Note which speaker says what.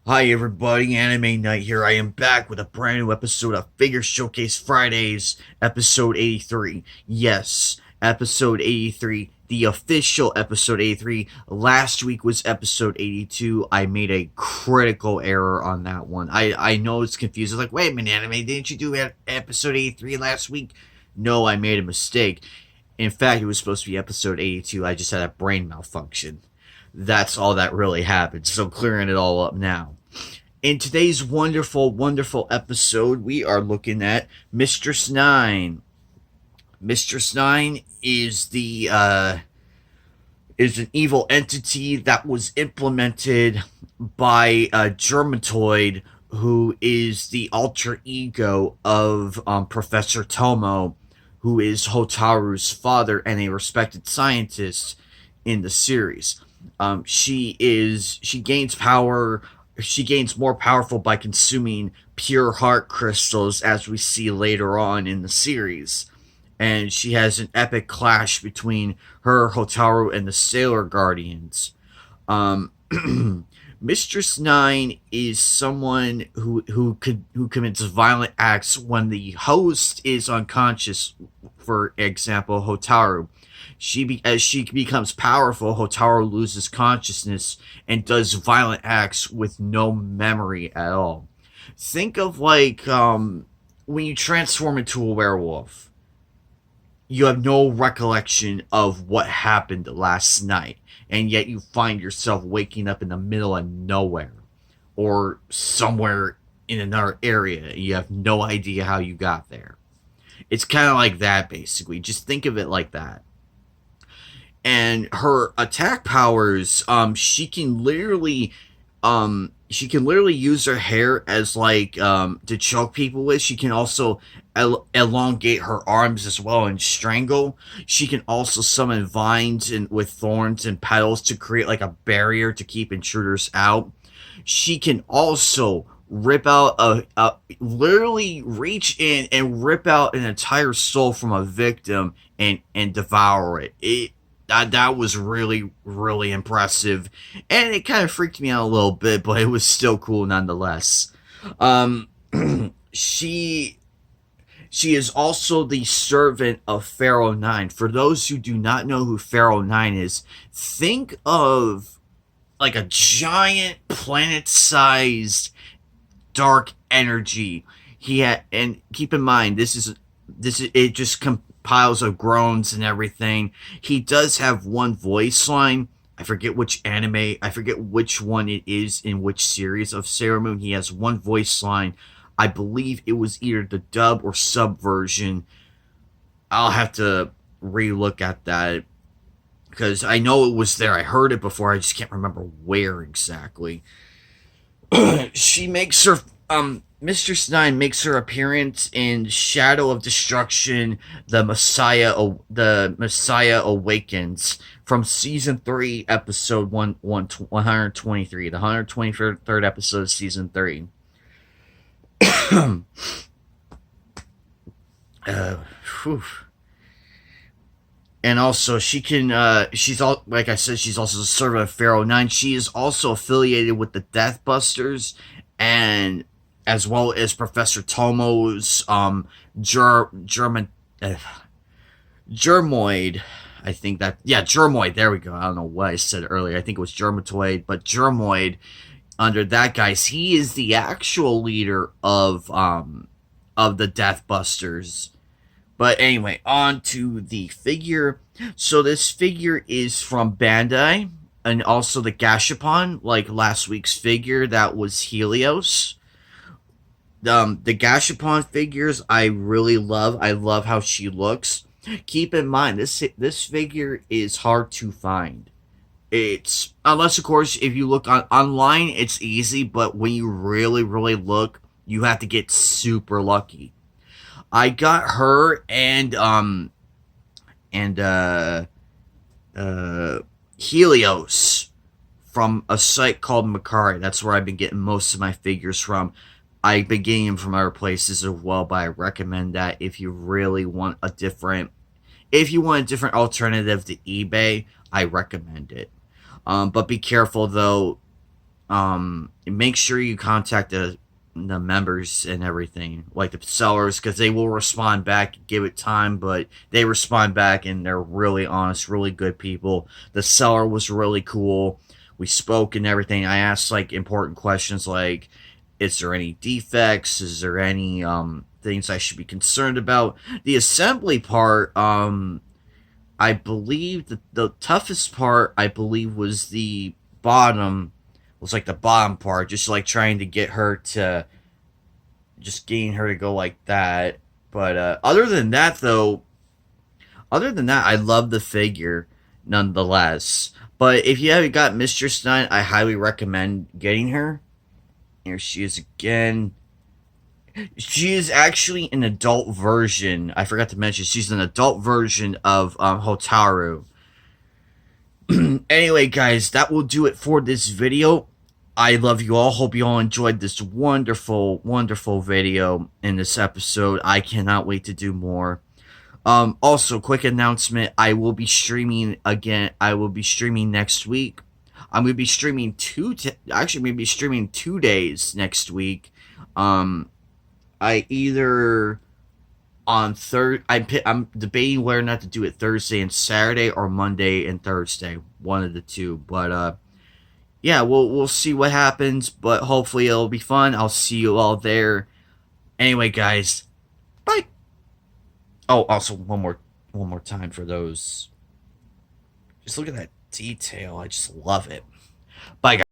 Speaker 1: Hi everybody, Anime Night here. I am back with a brand new episode of Figure Showcase Fridays, episode 83. Yes, episode 83, the official episode 83. Last week was episode 82. I made a critical error on that one. I know it's confusing. Like, wait a minute, Anime, didn't you do episode 83 last week? No, I made a mistake. In fact, it was supposed to be episode 82. I just had a brain malfunction. That's all that really happened. So clearing it all up now. In today's wonderful, wonderful episode, we are looking at Mistress 9. Mistress 9 is is an evil entity that was implemented by Germatoid, who is the alter ego of Professor Tomo, who is Hotaru's father and a respected scientist in the series. She gains power. She gains more powerful by consuming pure heart crystals, as we see later on in the series. And she has an epic clash between her, Hotaru, and the Sailor Guardians. Um, Mistress Nine is someone who commits violent acts when the host is unconscious. For example, Hotaru. As she becomes powerful, Hotaru loses consciousness and does violent acts with no memory at all. Think of when you transform into a werewolf, you have no recollection of what happened last night, and yet you find yourself waking up in the middle of nowhere or somewhere in another area. You have no idea how you got there. It's kind of like that, basically. Just think of it like that. And her attack powers, she can literally use her hair as to choke people with. She can also elongate her arms as well and strangle. She can also summon vines and with thorns and petals to create like a barrier to keep intruders out. She can also rip out literally reach in and rip out an entire soul from a victim and devour it. That was really, really impressive. And it kind of freaked me out a little bit, but it was still cool nonetheless. Um, she is also the servant of Pharaoh 9. For those who do not know who Pharaoh 9 is, think of like a giant planet-sized dark energy. And keep in mind, this is it just piles of groans and everything. He does have one voice line. I forget which one it is in which series of Sailor Moon. He has one voice line. I believe it was either the dub or sub version. I'll have to re-look at that because I know it was there. I heard it before. I just can't remember where exactly. She makes her Mistress Nine makes her appearance in Shadow of Destruction, the Messiah Awakens, from season 3, episode 123, the 123rd episode of season 3. Whew. And also, she's all, like I said, she's also the servant of Pharaoh 9. She is also affiliated with the Death Busters, and as well as Professor Tomo's Germoid. I think that, yeah, Germoid. There we go. I don't know what I said earlier. I think it was Germatoid, but Germoid. Under that guys, he is the actual leader of the Death Busters. But anyway, on to the figure. So this figure is from Bandai, and also the Gashapon, like last week's figure that was Helios. The Gashapon figures I really love. I love how she looks. Keep in mind, this figure is hard to find. It's, unless of course if you look online, it's easy, but when you really, really look, you have to get super lucky. I got her and Helios from a site called Macari. That's where I've been getting most of my figures from. I've been getting them from other places as well, but I recommend that if you really want a different alternative to eBay, I recommend it. But be careful though, Make sure you contact the members and everything, like the sellers, because they will respond back. Give it time, but they respond back, and they're really honest, really good people. The seller was really cool. We spoke and everything. I asked like important questions like, is there any defects? Is there any things I should be concerned about? The assembly part, I believe the toughest part, I believe, was the bottom. Was like the bottom part, just like trying to get her to, just getting her to go like that. But other than that, I love the figure nonetheless. But if you haven't got Mistress 9, I highly recommend getting her. Here she is again. She is actually an adult version. I forgot to mention, she's an adult version of Hotaru. Anyway, guys, that will do it for this video. I love you all. Hope you all enjoyed this wonderful, wonderful video in this episode. I cannot wait to do more. Also, quick announcement: I will be streaming again. I will be streaming next week. I'm gonna be streaming actually, I'm gonna be streaming 2 days next week. I either on third. I'm debating whether or not to do it Thursday and Saturday or Monday and Thursday, one of the two. But yeah, we'll see what happens. But hopefully it'll be fun. I'll see you all there. Anyway, guys, bye. Oh, also one more time for those. Just look at that detail. I just love it. Bye, guys.